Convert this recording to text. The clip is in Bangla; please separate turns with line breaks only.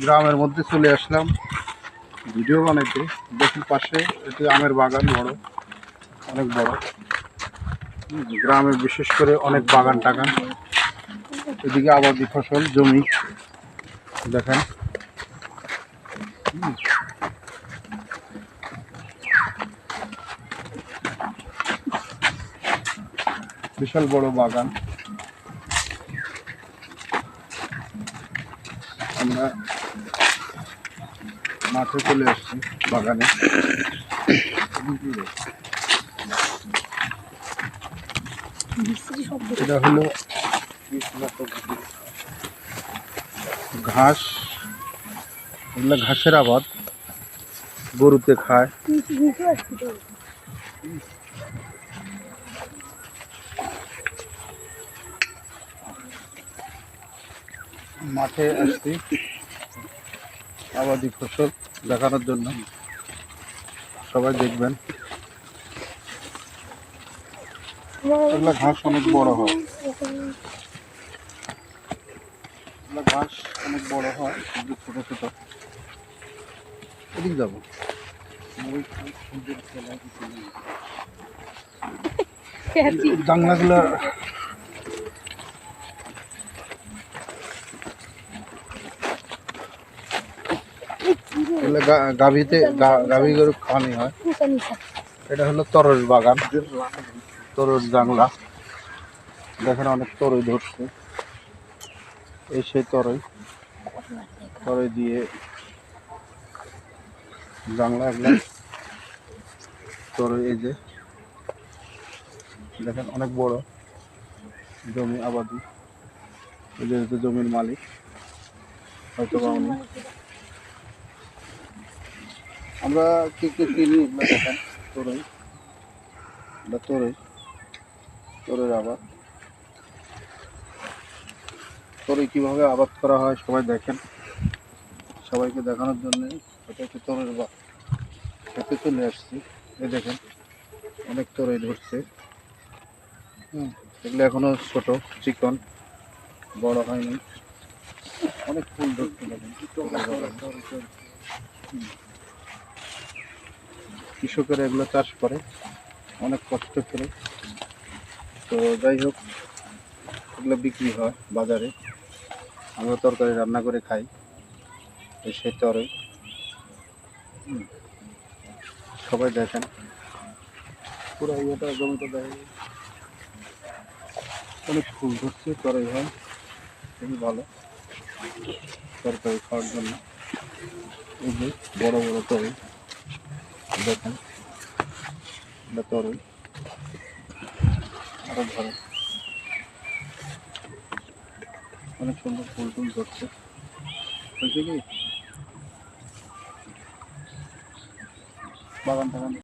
গ্রামের মধ্যে চলে আসলাম ভিডিও বানাইতে। দেখি পাশে এটি আমের বাগান, বড়, অনেক বড়। গ্রামে বিশেষ করে অনেক বাগান টাগান। এদিকে আবাদি ফসল জমি দেখেন। বিশাল বড় বাগান। আমরা মাঠে চলে আসছি বাগানে। এটা হলো ঘাস, এগুলো ঘাসের আবাদ, গরুতে খায়। মাঠে আসছি আবাদি ফসল দেখানোর জন্য, সবাই দেখবেন। এগুলো ঘাস অনেক বড় হয়, ঘাস অনেক বড় হয়, কিন্তু ছোট ছোট। এদিক যাবো জাংলাগুলো গাভী গরু খাওয়ানি হয়। এটা হলো তরল বাগান, তরল জাংলা। দেখেন অনেক তরই ধরছে। এই সেই তরই দিয়ে জাংলা এগুলা তরই। এই যে দেখেন অনেক বড় জমি আবাদি। এই যে জমির মালিক হয়তো বা উনি। আমরা কি কি কিনি এগুলো দেখেন। তরই, তরই আবাদ। তরই কিভাবে আবাদ করা হয় সবাই দেখেন। সবাইকে দেখানোর জন্য এটা হচ্ছে তরই খেতে চলে আসছি। এই দেখেন অনেক তরই ধরছে। এগুলো এখনো ছোট, চিকন, বড় হয়নি। অনেক ফুল ধরছে দেখেন। কৃষকেরা এগুলো চাষ করে অনেক কষ্ট করে। তো যাই হোক, এগুলো বিক্রি হয় বাজারে, আমরা তরকারি রান্না করে খাই। সেই তরই সবাই দেখেন। পুরো ইয়েটা জমিটা দেখেন, অনেক ফুল ধরছে। তরই হয় খুবই ভালো তরকারি খাওয়ার জন্য। এই যে বড় বড় তরই দেখেন, এটা তরই। আরো ধরে অনেক সুন্দর ফুল টুল ধরছে। হয়েছে কি বাগান টাগান